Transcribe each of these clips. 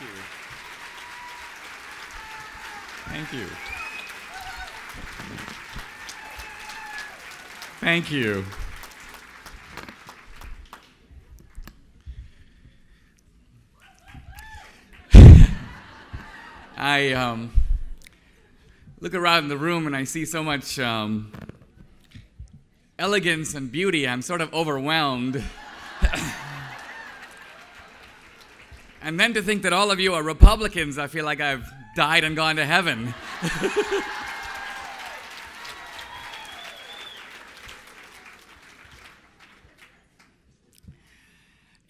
Thank you. Thank you. Thank you. I look around the room and I see so much elegance and beauty. I'm sort of overwhelmed. And then to think that all of you are Republicans, I feel like I've died and gone to heaven.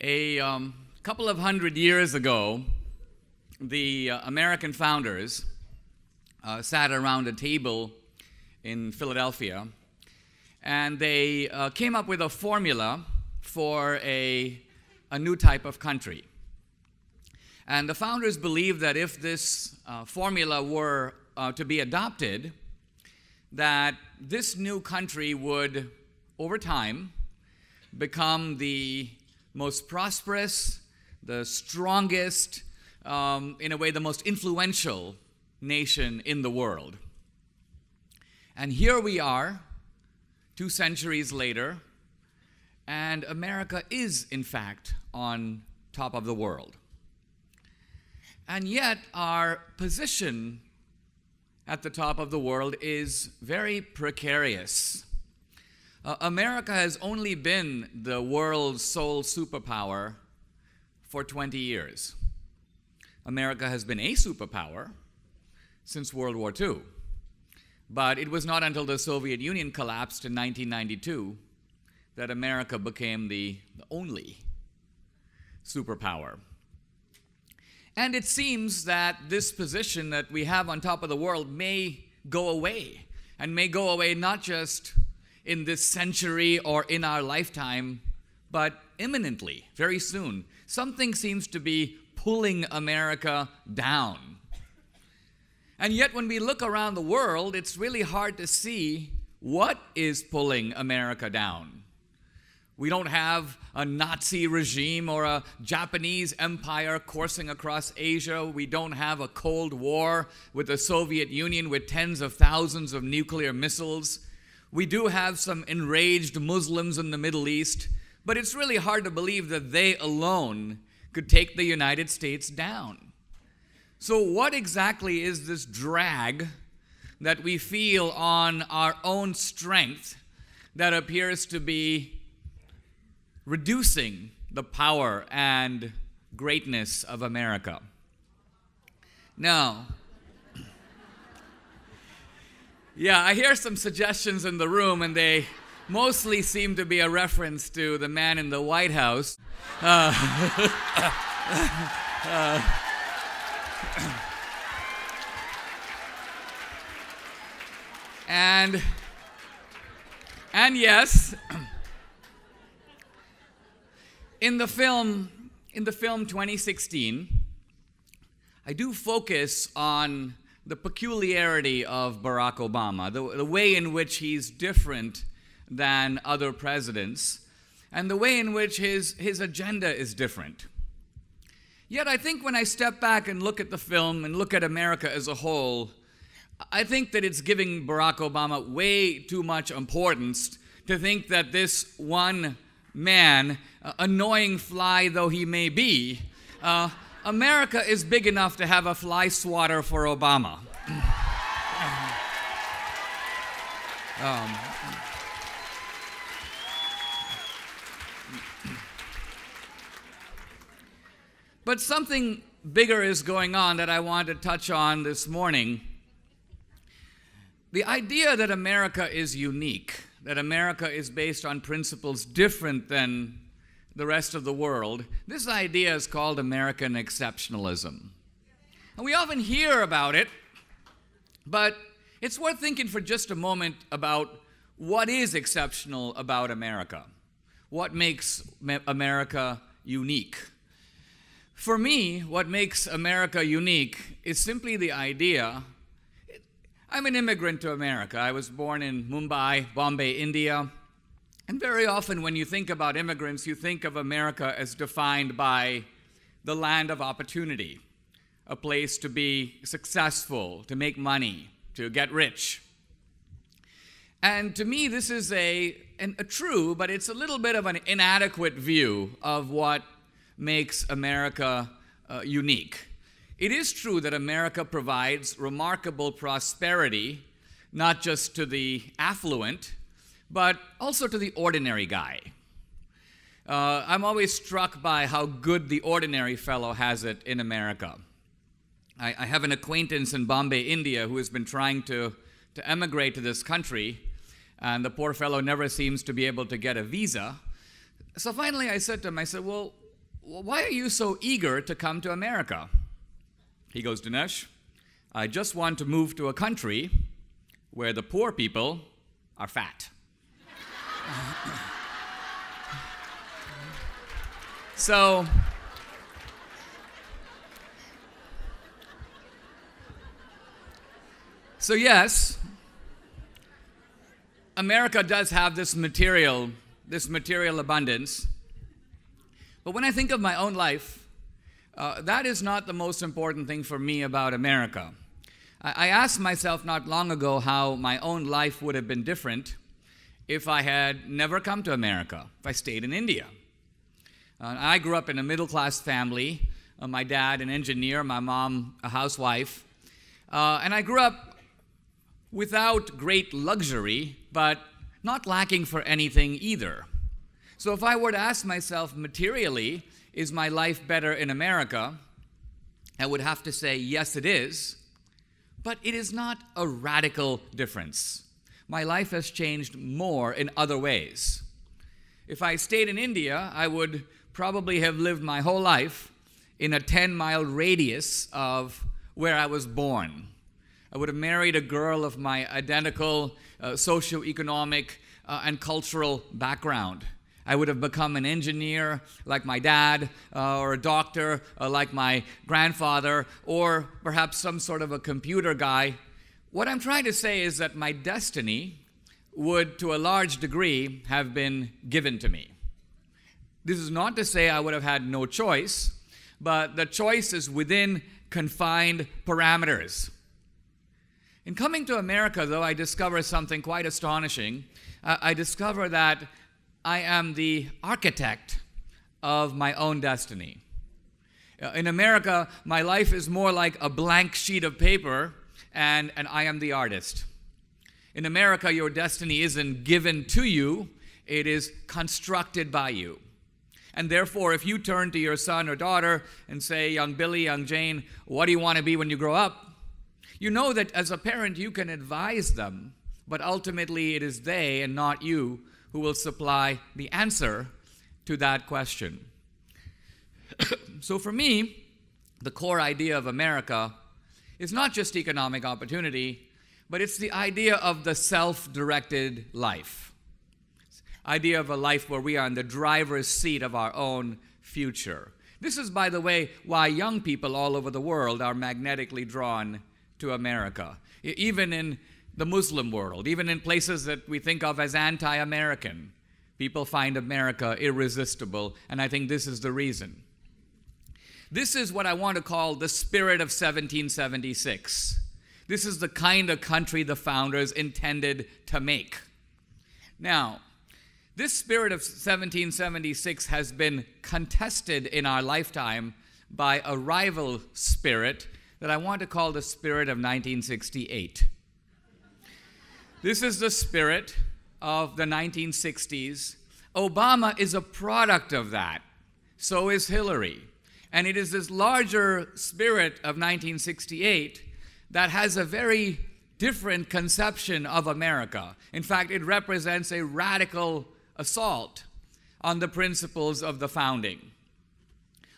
A couple of hundred years ago, the American founders sat around a table in Philadelphia, and they came up with a formula for a new type of country. And the founders believed that if this formula were to be adopted, that this new country would, over time, become the most prosperous, the strongest, in a way, the most influential nation in the world. And here we are, 2 centuries later, and America is, in fact, on top of the world. And yet, our position at the top of the world is very precarious. America has only been the world's sole superpower for 20 years. America has been a superpower since World War II. But it was not until the Soviet Union collapsed in 1992 that America became the only superpower. And it seems that this position that we have on top of the world may go away, and may go away not just in this century or in our lifetime, but imminently, very soon. Something seems to be pulling America down. And yet when we look around the world, it's really hard to see what is pulling America down. We don't have a Nazi regime or a Japanese empire coursing across Asia. We don't have a Cold War with the Soviet Union with tens of thousands of nuclear missiles. We do have some enraged Muslims in the Middle East, but it's really hard to believe that they alone could take the United States down. So what exactly is this drag that we feel on our own strength that appears to be reducing the power and greatness of America? Now, yeah, I hear some suggestions in the room, and they mostly seem to be a reference to the man in the White House. And yes, in the film 2016, I do focus on the peculiarity of Barack Obama, the way in which he's different than other presidents, and the way in which his agenda is different. Yet I think when I step back and look at the film and look at America as a whole, I think that it's giving Barack Obama way too much importance to think that this one man, annoying fly though he may be, America is big enough to have a fly swatter for Obama. But something bigger is going on that I want to touch on this morning. The idea that America is unique, that America is based on principles different than the rest of the world, this idea is called American exceptionalism. And we often hear about it, but it's worth thinking for just a moment about what is exceptional about America. What makes America unique? For me, what makes America unique is simply the idea. I'm an immigrant to America. I was born in Mumbai, Bombay, India. And very often when you think about immigrants, you think of America as defined by the land of opportunity. a place to be successful, to make money, to get rich. And to me, this is a true, but it's a little bit of an inadequate view of what makes America unique. It is true that America provides remarkable prosperity, not just to the affluent, but also to the ordinary guy. I'm always struck by how good the ordinary fellow has it in America. I have an acquaintance in Bombay, India, who has been trying to emigrate to this country, and the poor fellow never seems to be able to get a visa. So finally I said to him, well, why are you so eager to come to America? He goes, Dinesh, I just want to move to a country where the poor people are fat. So yes, America does have this material abundance. But when I think of my own life, that is not the most important thing for me about America. I asked myself not long ago how my own life would have been different if I had never come to America, if I stayed in India. I grew up in a middle-class family. My dad, an engineer, my mom, a housewife. And I grew up without great luxury, but not lacking for anything either. So if I were to ask myself materially, is my life better in America? I would have to say, yes, it is. But it is not a radical difference. My life has changed more in other ways. If I stayed in India, I would probably have lived my whole life in a 10-mile radius of where I was born. I would have married a girl of my identical socioeconomic and cultural background. I would have become an engineer like my dad, or a doctor like my grandfather, or perhaps some sort of a computer guy. What I'm trying to say is that my destiny would, to a large degree, have been given to me. This is not to say I would have had no choice, but the choice is within confined parameters. In coming to America, though, I discover something quite astonishing. I discover that I am the architect of my own destiny. In America, my life is more like a blank sheet of paper, and I am the artist. In America, your destiny isn't given to you, it is constructed by you. And therefore, if you turn to your son or daughter and say, young Billy, young Jane, what do you want to be when you grow up? You know that as a parent, you can advise them, but ultimately it is they and not you who will supply the answer to that question. So for me, the core idea of America is not just economic opportunity, but it's the idea of the self-directed life. Idea of a life where we are in the driver's seat of our own future. This is, by the way, why young people all over the world are magnetically drawn to America. Even in the Muslim world, even in places that we think of as anti-American, people find America irresistible, and I think this is the reason. This is what I want to call the spirit of 1776. This is the kind of country the founders intended to make. Now, this spirit of 1776 has been contested in our lifetime by a rival spirit that I want to call the spirit of 1968. This is the spirit of the 1960s. Obama is a product of that. So is Hillary. And it is this larger spirit of 1968 that has a very different conception of America. In fact, it represents a radical assault on the principles of the founding.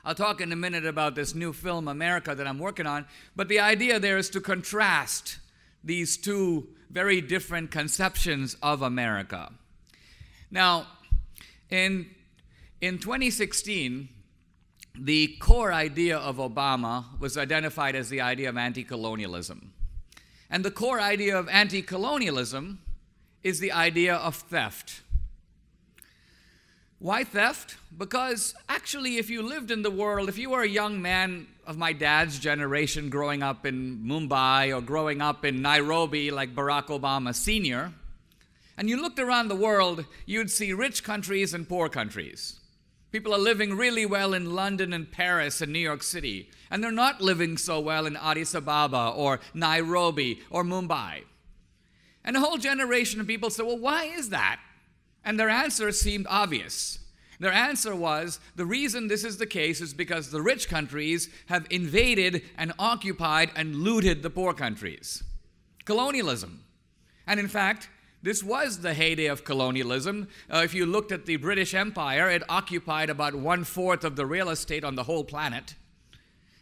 I'll talk in a minute about this new film, America, that I'm working on, but the idea there is to contrast these two very different conceptions of America. Now, in 2016, the core idea of Obama was identified as the idea of anti-colonialism. And the core idea of anti-colonialism is the idea of theft. Why theft? Because actually, if you lived in the world, if you were a young man of my dad's generation growing up in Mumbai or growing up in Nairobi like Barack Obama Sr., and you looked around the world, you'd see rich countries and poor countries. People are living really well in London and Paris and New York City, and they're not living so well in Addis Ababa or Nairobi or Mumbai. And a whole generation of people said, well, why is that? And their answer seemed obvious. Their answer was, the reason this is the case is because the rich countries have invaded and occupied and looted the poor countries. Colonialism. And in fact, this was the heyday of colonialism. If you looked at the British Empire, it occupied about 1/4 of the real estate on the whole planet.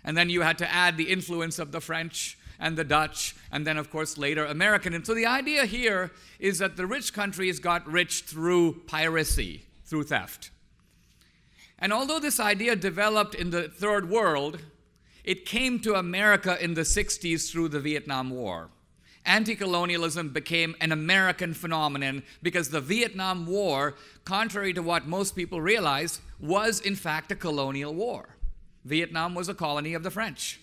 And then you had to add the influence of the French and the Dutch, and then, of course, later American. And so the idea here is that the rich countries got rich through piracy, through theft. And although this idea developed in the Third World, it came to America in the 60s through the Vietnam War. Anti-colonialism became an American phenomenon because the Vietnam War, contrary to what most people realize, was in fact a colonial war. Vietnam was a colony of the French.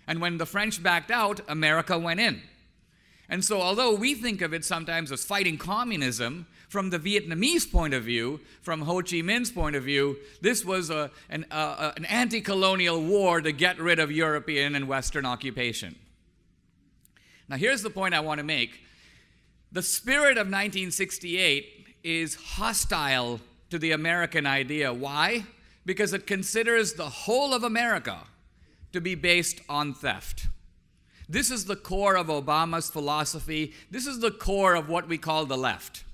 And when the French backed out, America went in. And so although we think of it sometimes as fighting communism, from the Vietnamese point of view, from Ho Chi Minh's point of view, this was an anti-colonial war to get rid of European and Western occupation. Now here's the point I want to make. The spirit of 1968 is hostile to the American idea. Why? Because it considers the whole of America to be based on theft. This is the core of Obama's philosophy. This is the core of what we call the left.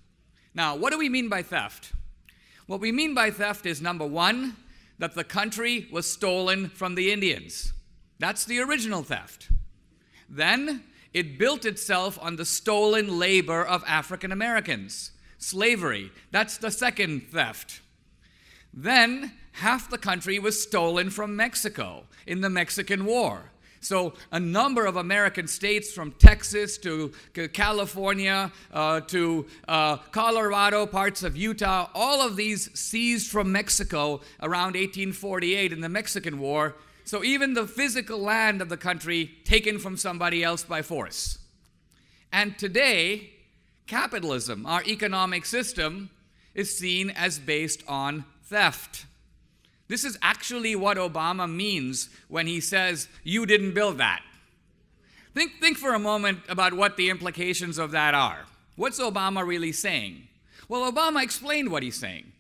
Now, what do we mean by theft? What we mean by theft is, number one, that the country was stolen from the Indians. That's the original theft. Then, it built itself on the stolen labor of African Americans. Slavery, that's the second theft. Then, half the country was stolen from Mexico in the Mexican War. So a number of American states, from Texas to California to Colorado, parts of Utah, all of these seized from Mexico around 1848 in the Mexican War. So even the physical land of the country taken from somebody else by force. And today, capitalism, our economic system, is seen as based on theft. This is actually what Obama means when he says, you didn't build that. Think for a moment about what the implications of that are. What's Obama really saying? Well, Obama explained what he's saying.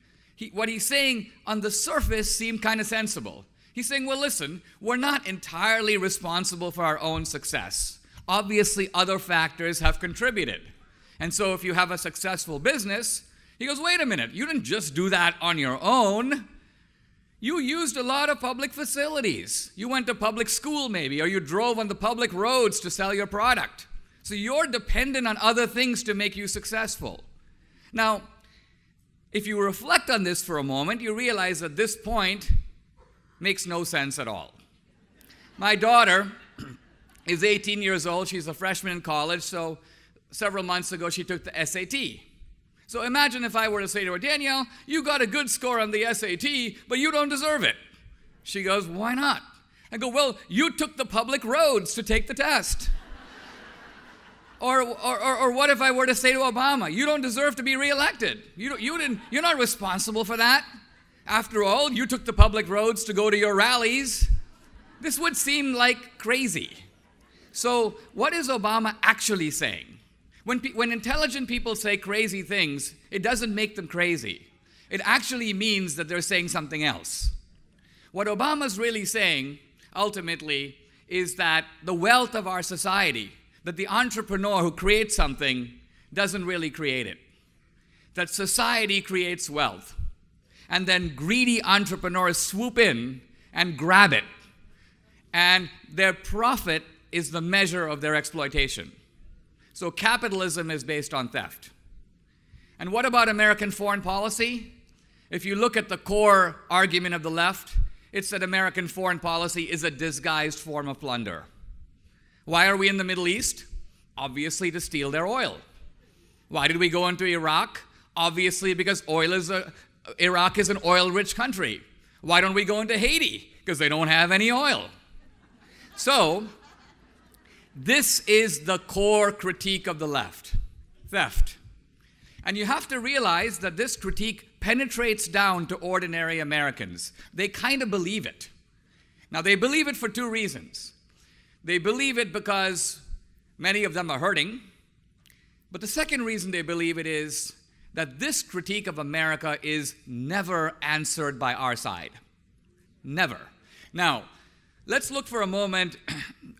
What he's saying on the surface seemed kind of sensible. He's saying, well, listen, we're not entirely responsible for our own success. Obviously, other factors have contributed. And so if you have a successful business, he goes, wait a minute, you didn't just do that on your own. You used a lot of public facilities. You went to public school maybe, or you drove on the public roads to sell your product. So you're dependent on other things to make you successful. Now, if you reflect on this for a moment, you realize that this point makes no sense at all. My daughter is 18 years old. She's a freshman in college, so several months ago she took the SAT. So imagine if I were to say to her, Danielle, you got a good score on the SAT, but you don't deserve it. She goes, why not? I go, well, you took the public roads to take the test. Or what if I were to say to Obama, you don't deserve to be reelected. You're not responsible for that. After all, you took the public roads to go to your rallies. This would seem like crazy. So what is Obama actually saying? When intelligent people say crazy things, it doesn't make them crazy. It actually means that they're saying something else. What Obama's really saying, ultimately, is that the wealth of our society, that the entrepreneur who creates something doesn't really create it. That society creates wealth. And then greedy entrepreneurs swoop in and grab it. And their profit is the measure of their exploitation. So capitalism is based on theft. And what about American foreign policy? If you look at the core argument of the left, it's that American foreign policy is a disguised form of plunder. Why are we in the Middle East? Obviously to steal their oil. Why did we go into Iraq? Obviously because oil is Iraq is an oil-rich country. Why don't we go into Haiti? Because they don't have any oil. So, this is the core critique of the left, theft. And you have to realize that this critique penetrates down to ordinary Americans. They kind of believe it. Now, they believe it for two reasons. They believe it because many of them are hurting. But the second reason they believe it is that this critique of America is never answered by our side. Never. Now, let's look for a moment.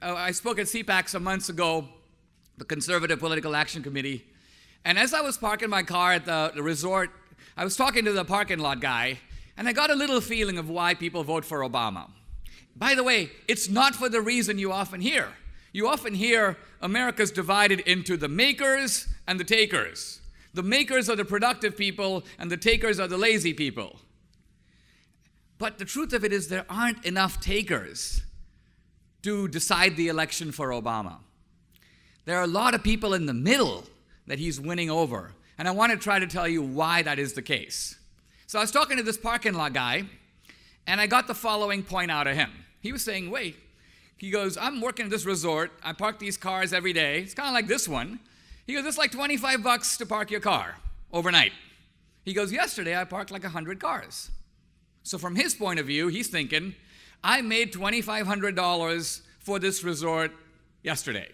I spoke at CPAC some months ago, the Conservative Political Action Committee, and as I was parking my car at the resort, I was talking to the parking lot guy, and I got a little feeling of why people vote for Obama. By the way, it's not for the reason you often hear. You often hear America's divided into the makers and the takers. The makers are the productive people, and the takers are the lazy people. But the truth of it is there aren't enough takers to decide the election for Obama. There are a lot of people in the middle that he's winning over, and I want to try to tell you why that is the case. So I was talking to this parking lot guy, and I got the following point out of him. He was saying, wait, he goes, I'm working at this resort, I park these cars every day, it's kind of like this one. He goes, it's like 25 bucks to park your car overnight. He goes, yesterday I parked like 100 cars. So from his point of view, he's thinking, I made $2,500 for this resort yesterday.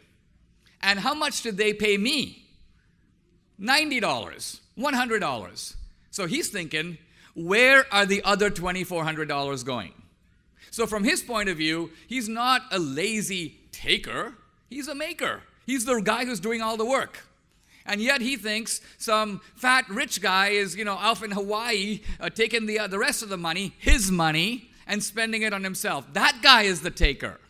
And how much did they pay me? $90, $100. So he's thinking, where are the other $2,400 going? So from his point of view, he's not a lazy taker, he's a maker. He's the guy who's doing all the work. And yet he thinks some fat rich guy is, off in Hawaii taking the rest of the money, his money, and spending it on himself. That guy is the taker.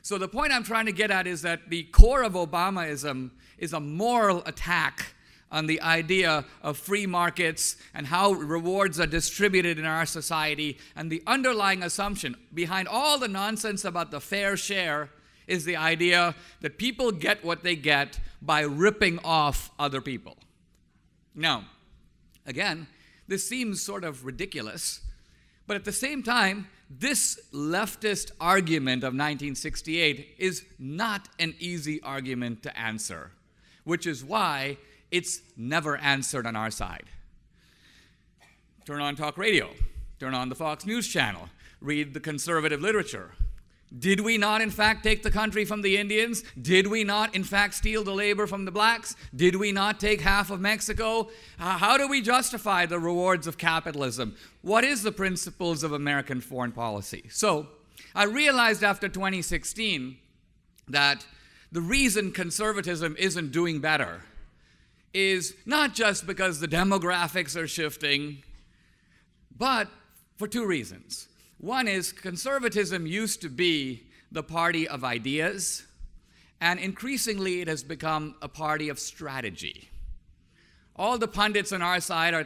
So the point I'm trying to get at is that the core of Obamaism is a moral attack on the idea of free markets and how rewards are distributed in our society. And the underlying assumption behind all the nonsense about the fair share is the idea that people get what they get by ripping off other people. Now, again, this seems sort of ridiculous, but at the same time, this leftist argument of 1968 is not an easy argument to answer, which is why it's never answered on our side. Turn on talk radio, turn on the Fox News channel, read the conservative literature. Did we not, in fact, take the country from the Indians? Did we not, in fact, steal the labor from the blacks? Did we not take half of Mexico? How do we justify the rewards of capitalism? What is the principles of American foreign policy? So I realized after 2016 that the reason conservatism isn't doing better is not just because the demographics are shifting, but for two reasons. One is conservatism used to be the party of ideas, and increasingly it has become a party of strategy. All the pundits on our side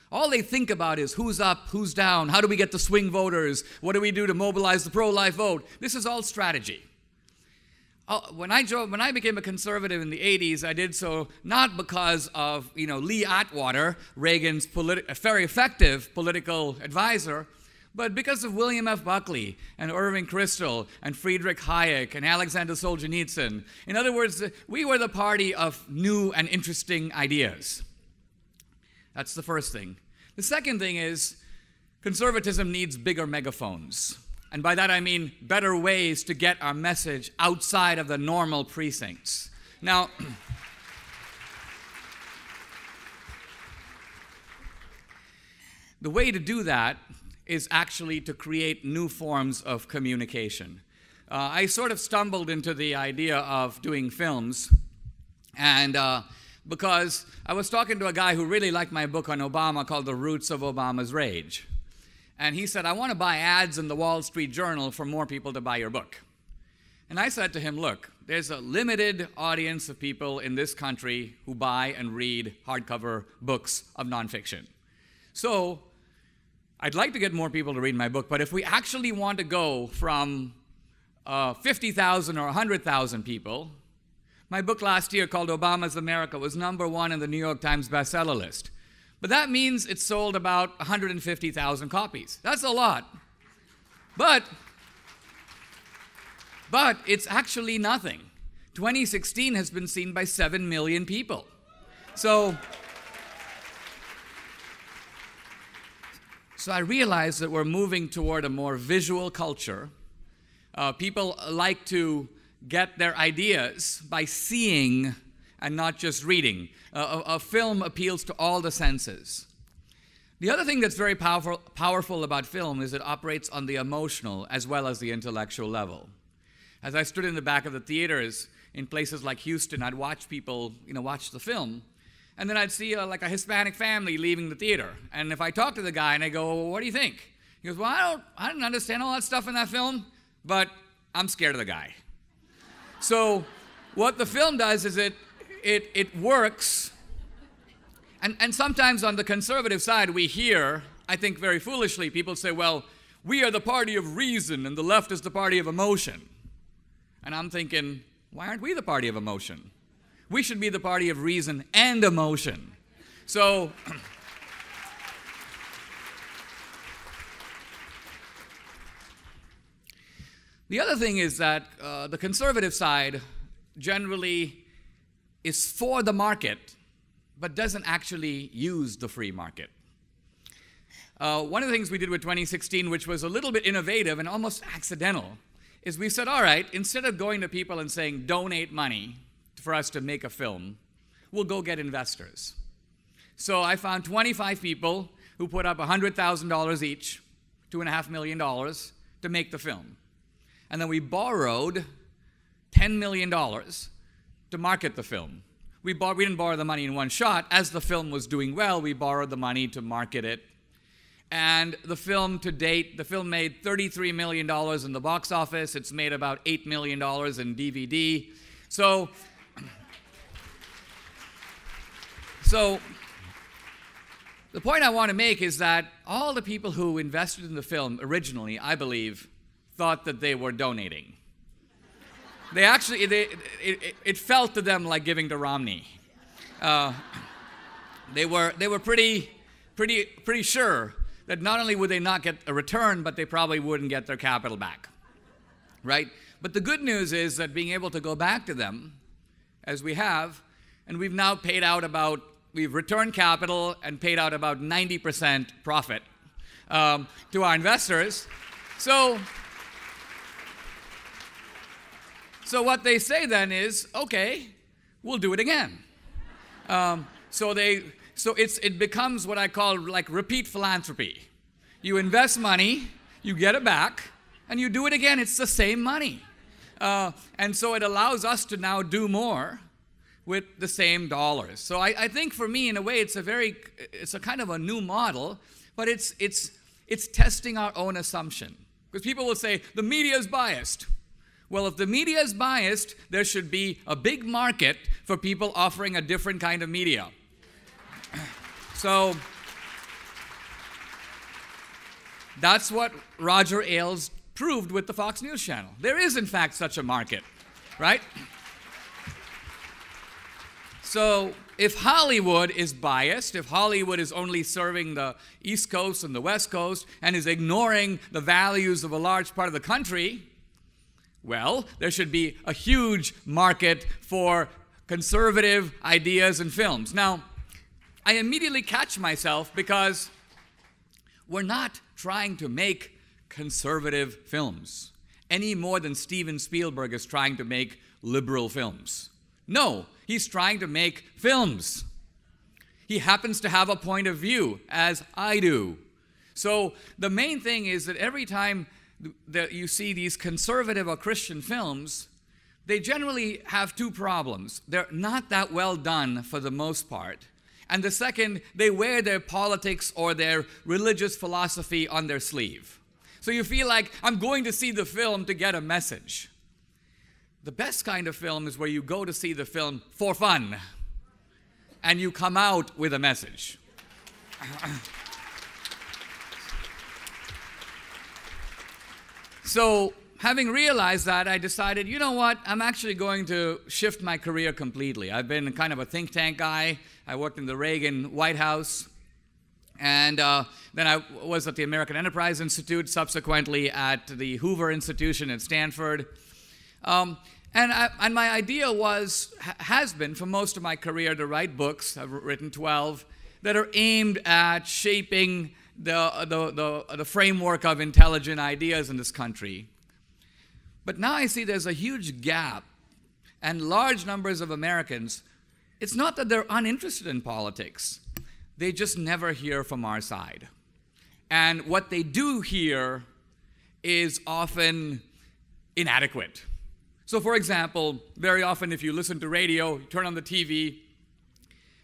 all they think about is who's up, who's down, how do we get the swing voters, what do we do to mobilize the pro-life vote? This is all strategy. When I became a conservative in the 80s, I did so not because of Lee Atwater, Reagan's very effective political advisor, but because of William F. Buckley and Irving Kristol and Friedrich Hayek and Alexander Solzhenitsyn. In other words, we were the party of new and interesting ideas. That's the first thing. The second thing is conservatism needs bigger megaphones. And by that I mean better ways to get our message outside of the normal precincts. Now, the way to do that is actually to create new forms of communication. I sort of stumbled into the idea of doing films, and because I was talking to a guy who really liked my book on Obama called The Roots of Obama's Rage. And he said, I want to buy ads in the Wall Street Journal for more people to buy your book. And I said to him, look, there's a limited audience of people in this country who buy and read hardcover books of nonfiction. So I'd like to get more people to read my book, but if we actually want to go from 50,000 or 100,000 people, my book last year called Obama's America was #1 in the New York Times bestseller list. But that means it sold about 150,000 copies. That's a lot. But it's actually nothing. 2016 has been seen by 7 million people. So I realized that we're moving toward a more visual culture. People like to get their ideas by seeing and not just reading. A film appeals to all the senses. The other thing that's very powerful about film is it operates on the emotional as well as the intellectual level. As I stood in the back of the theaters in places like Houston, I'd watch people, watch the film, and then I'd see like a Hispanic family leaving the theater. And if I talk to the guy and I go, well, what do you think? He goes, well, I didn't understand all that stuff in that film, but I'm scared of the guy. So what the film does is it works. And sometimes on the conservative side, we hear, I think very foolishly, people say, well, we are the party of reason and the left is the party of emotion. And I'm thinking, why aren't we the party of emotion? We should be the party of reason and emotion. So the other thing is that the conservative side generally is for the market, but doesn't actually use the free market. One of the things we did with 2016, which was a little bit innovative and almost accidental, is we said, all right, instead of going to people and saying, donate money for us to make a film, we'll go get investors. So I found 25 people who put up $100,000 each, $2.5 million, to make the film. And then we borrowed $10 million to market the film. We didn't borrow the money in one shot. As the film was doing well, we borrowed the money to market it. And the film to date, the film made $33 million in the box office. It's made about $8 million in DVD. So the point I want to make is that all the people who invested in the film originally, I believe, thought that they were donating. They actually, it felt to them like giving to Romney. They were pretty sure that not only would they not get a return, but they probably wouldn't get their capital back, right? But the good news is that being able to go back to them, as we have, and we've now paid out we've returned capital and paid out about 90% profit to our investors. So what they say then is, okay, we'll do it again. So it becomes what I call like repeat philanthropy. You invest money, you get it back, and you do it again. It's the same money. And so it allows us to now do more with the same dollars. So I think for me, in a way, it's a kind of a new model, but it's testing our own assumption. Because people will say, the media is biased. Well, if the media is biased, there should be a big market for people offering a different kind of media. So that's what Roger Ailes proved with the Fox News channel. There is, in fact, such a market, right? So if Hollywood is biased, if Hollywood is only serving the East Coast and the West Coast and is ignoring the values of a large part of the country, well, there should be a huge market for conservative ideas and films. Now, I immediately catch myself because we're not trying to make conservative films any more than Steven Spielberg is trying to make liberal films. No, he's trying to make films. He happens to have a point of view, as I do. So the main thing is that every time that you see these conservative or Christian films, they generally have two problems. They're not that well done for the most part. And the second, they wear their politics or their religious philosophy on their sleeve. So you feel like, I'm going to see the film to get a message. The best kind of film is where you go to see the film for fun, and you come out with a message. So, having realized that, I decided, you know what, I'm actually going to shift my career completely. I've been kind of a think tank guy. I worked in the Reagan White House. And then I was at the American Enterprise Institute, subsequently at the Hoover Institution at Stanford. And my idea has been for most of my career to write books. I've written 12 that are aimed at shaping the framework of intelligent ideas in this country. But now I see there's a huge gap, and large numbers of Americans, it's not that they're uninterested in politics. They just never hear from our side. And what they do hear is often inadequate. So for example, very often if you listen to radio, you turn on the TV,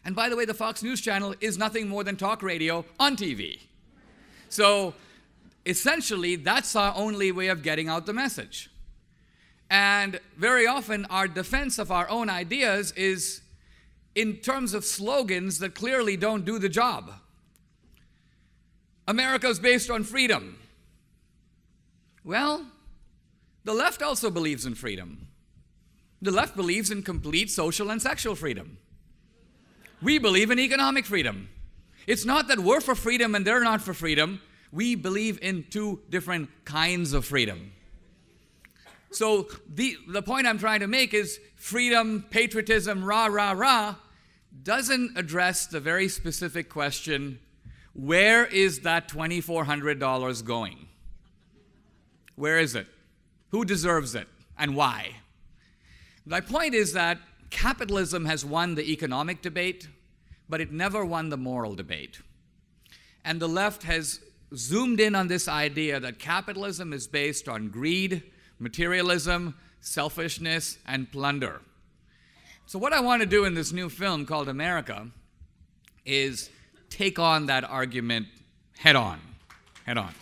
and by the way, the Fox News channel is nothing more than talk radio on TV. So essentially, that's our only way of getting out the message. And very often, our defense of our own ideas is in terms of slogans that clearly don't do the job. America is based on freedom. Well, the left also believes in freedom. The left believes in complete social and sexual freedom. We believe in economic freedom. It's not that we're for freedom and they're not for freedom. We believe in two different kinds of freedom. So the point I'm trying to make is freedom, patriotism, rah, rah, rah, doesn't address the very specific question, where is that $2,400 going? Where is it? Who deserves it? And why? My point is that capitalism has won the economic debate, but it never won the moral debate. And the left has zoomed in on this idea that capitalism is based on greed, materialism, selfishness, and plunder. So what I want to do in this new film called America is take on that argument head on. Head on.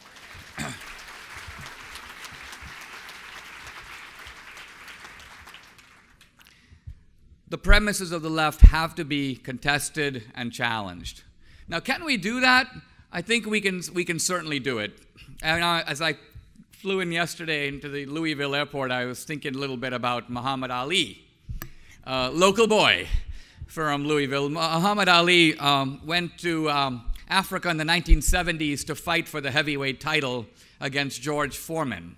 The premises of the left have to be contested and challenged. Now, can we do that? I think we can certainly do it. And as I flew in yesterday into the Louisville airport, I was thinking a little bit about Muhammad Ali, local boy from Louisville. Muhammad Ali went to Africa in the 1970s to fight for the heavyweight title against George Foreman.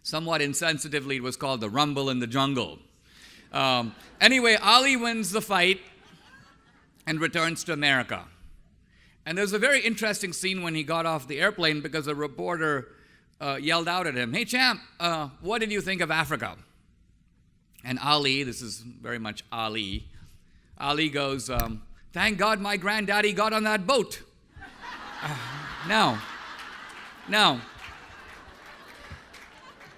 Somewhat insensitively, it was called the Rumble in the Jungle. Anyway, Ali wins the fight and returns to America. And there's a very interesting scene when he got off the airplane because a reporter yelled out at him, "Hey champ, what did you think of Africa?" And Ali, this is very much Ali, Ali goes, "Thank God my granddaddy got on that boat." Now,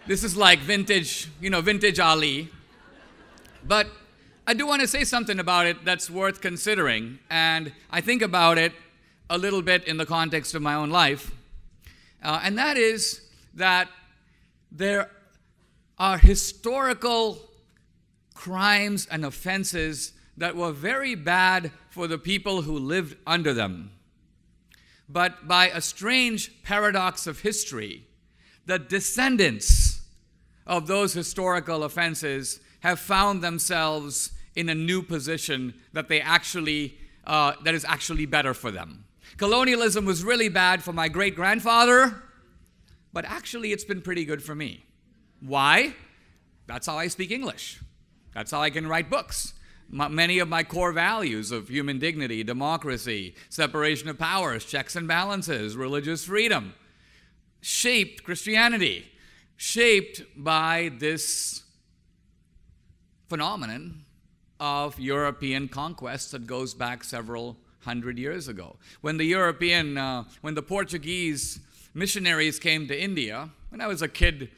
this is like vintage, vintage Ali. But I do want to say something about it that's worth considering, and I think about it a little bit in the context of my own life, and that is that there are historical crimes and offenses that were very bad for the people who lived under them. But by a strange paradox of history, the descendants of those historical offenses have found themselves in a new position that that is actually better for them. Colonialism was really bad for my great-grandfather, but actually it's been pretty good for me. Why? That's how I speak English. That's how I can write books. Many of my core values of human dignity, democracy, separation of powers, checks and balances, religious freedom, shaped Christianity, shaped by this phenomenon of European conquest that goes back several hundred years ago. When the Portuguese missionaries came to India, when I was a kid,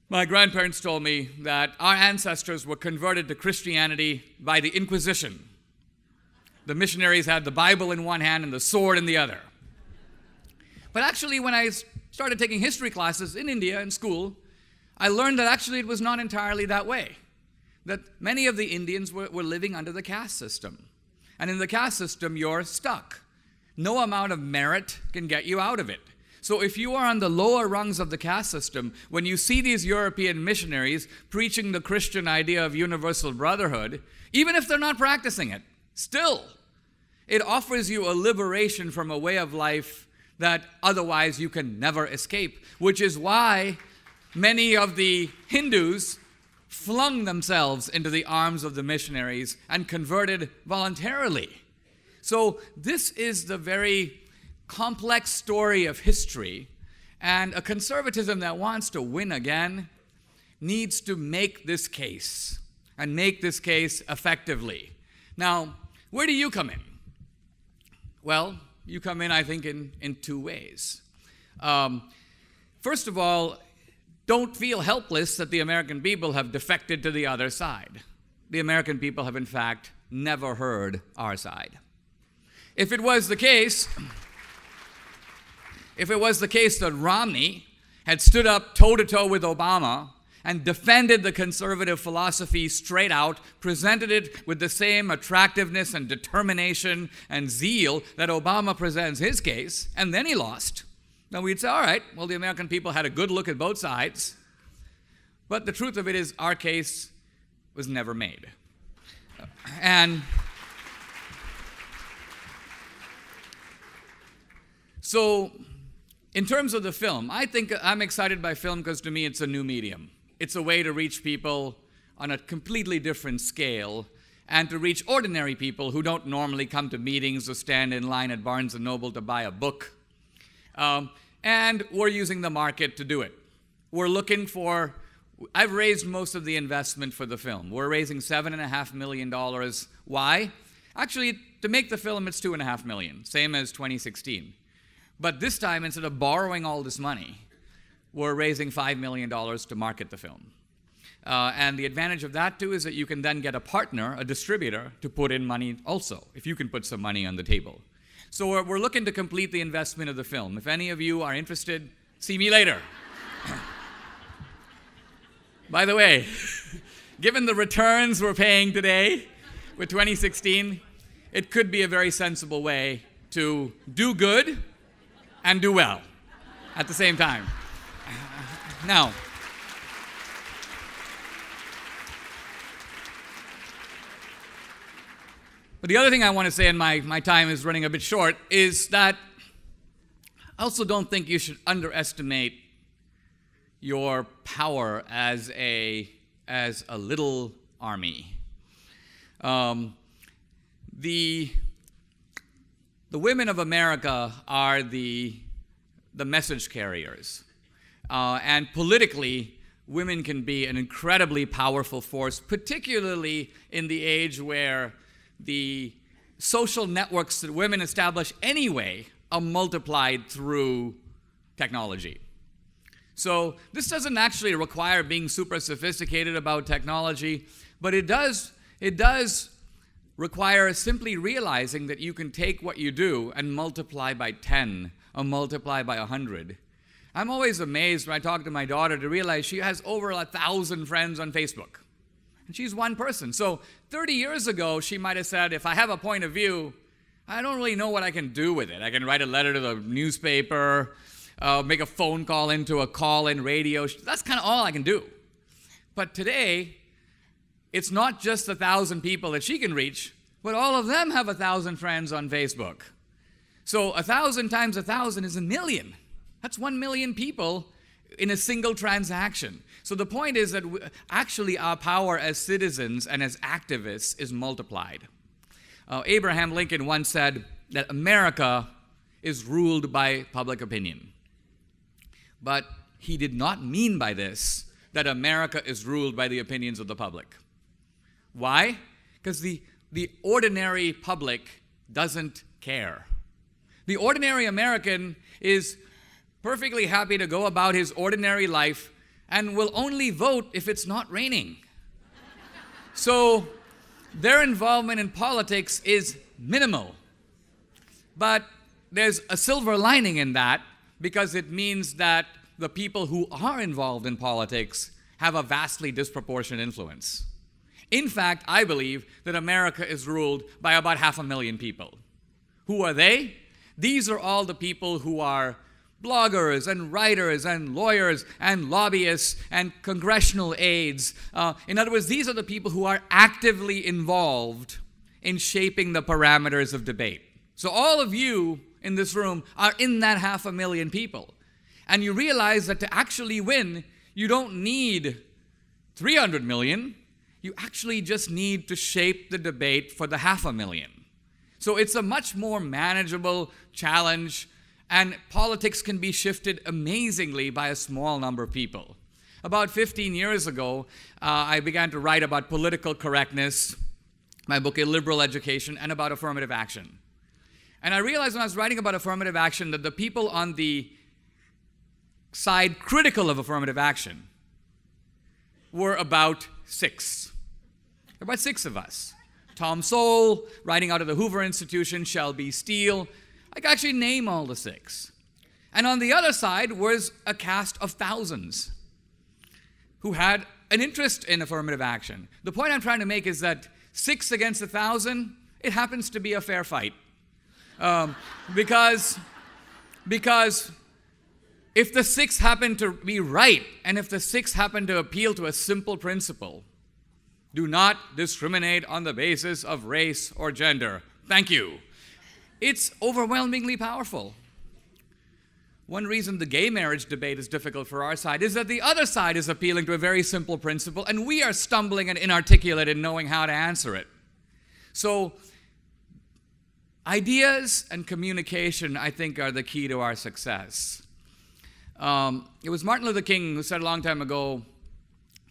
my grandparents told me that our ancestors were converted to Christianity by the Inquisition. The missionaries had the Bible in one hand and the sword in the other. But actually, when I started taking history classes in India in school, I learned that actually it was not entirely that way. That many of the Indians were living under the caste system. And in the caste system, you're stuck. No amount of merit can get you out of it. So if you are on the lower rungs of the caste system, when you see these European missionaries preaching the Christian idea of universal brotherhood, even if they're not practicing it, still, it offers you a liberation from a way of life that otherwise you can never escape, which is why many of the Hindus flung themselves into the arms of the missionaries and converted voluntarily. So this is the very complex story of history, and a conservatism that wants to win again needs to make this case, and make this case effectively. Now, where do you come in? Well, you come in, I think, in two ways. First of all, don't feel helpless that the American people have defected to the other side. The American people have, in fact, never heard our side. If it was the case that Romney had stood up toe-to-toe with Obama and defended the conservative philosophy straight out, presented it with the same attractiveness and determination and zeal that Obama presents his case, and then he lost, then we'd say, all right, well, the American people had a good look at both sides. But the truth of it is our case was never made. And so in terms of the film, I think I'm excited by film because to me it's a new medium. It's a way to reach people on a completely different scale and to reach ordinary people who don't normally come to meetings or stand in line at Barnes & Noble to buy a book. And we're using the market to do it. We're looking for, I've raised most of the investment for the film. We're raising $7.5 million. Why? Actually, to make the film, it's $2.5 million, same as 2016. But this time, instead of borrowing all this money, we're raising $5 million to market the film. And the advantage of that, too, is that you can then get a partner, a distributor, to put in money also, if you can put some money on the table. So we're looking to complete the investment of the film. If any of you are interested, see me later. By the way, given the returns we're paying today with 2016, it could be a very sensible way to do good and do well at the same time. Now, but the other thing I want to say, and my time is running a bit short, is that I also don't think you should underestimate your power as a little army. The women of America are the message carriers. And politically, women can be an incredibly powerful force, particularly in the age where the social networks that women establish anyway are multiplied through technology. So this doesn't actually require being super sophisticated about technology, but it does require simply realizing that you can take what you do and multiply by 10 or multiply by 100. I'm always amazed when I talk to my daughter to realize she has over 1,000 friends on Facebook. And she's one person. So 30 years ago, she might have said, if I have a point of view, I don't really know what I can do with it. I can write a letter to the newspaper, make a phone call into a call-in radio. That's kind of all I can do. But today, it's not just 1,000 people that she can reach, but all of them have 1,000 friends on Facebook. So 1,000 times 1,000 is 1 million. That's 1 million people in a single transaction. So the point is that actually our power as citizens and as activists is multiplied. Abraham Lincoln once said that America is ruled by public opinion. But he did not mean by this that America is ruled by the opinions of the public. Why? Because the ordinary public doesn't care. The ordinary American is perfectly happy to go about his ordinary life and will only vote if it's not raining. So their involvement in politics is minimal. But there's a silver lining in that because it means that the people who are involved in politics have a vastly disproportionate influence. In fact, I believe that America is ruled by about 500,000 people. Who are they? These are all the people who are bloggers and writers and lawyers and lobbyists and congressional aides. In other words, these are the people who are actively involved in shaping the parameters of debate. So all of you in this room are in that 500,000 people. And you realize that to actually win, you don't need 300 million. You actually just need to shape the debate for the 500,000. So it's a much more manageable challenge, and politics can be shifted amazingly by a small number of people. About 15 years ago, I began to write about political correctness, my book, A Liberal Education, and about affirmative action. And I realized when I was writing about affirmative action that the people on the side critical of affirmative action were about 6. About 6 of us. Tom Sowell, writing out of the Hoover Institution, Shelby Steele. I could actually name all the 6. And on the other side was a cast of thousands who had an interest in affirmative action. The point I'm trying to make is that 6 against 1,000, it happens to be a fair fight. Because if the 6 happen to be right, and if the 6 happen to appeal to a simple principle, do not discriminate on the basis of race or gender. Thank you. It's overwhelmingly powerful. One reason the gay marriage debate is difficult for our side is that the other side is appealing to a very simple principle, and we are stumbling and inarticulate in knowing how to answer it. So, ideas and communication, I think, are the key to our success. It was Martin Luther King who said a long time ago,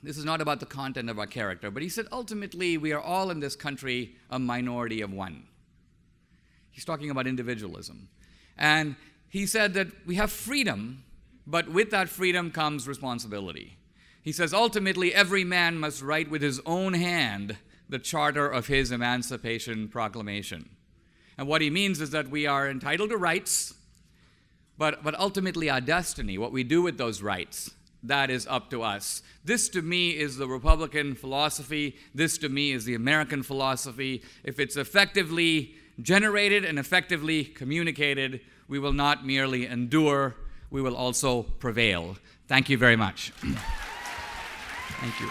this is not about the content of our character, but he said, ultimately, we are all in this country a minority of one. He's talking about individualism. And he said that we have freedom, but with that freedom comes responsibility. He says, ultimately, every man must write with his own hand the charter of his Emancipation Proclamation. And what he means is that we are entitled to rights, but ultimately our destiny, what we do with those rights, that is up to us. This, to me, is the Republican philosophy. This, to me, is the American philosophy. If it's effectively generated and effectively communicated, we will not merely endure, we will also prevail. Thank you very much. Thank you.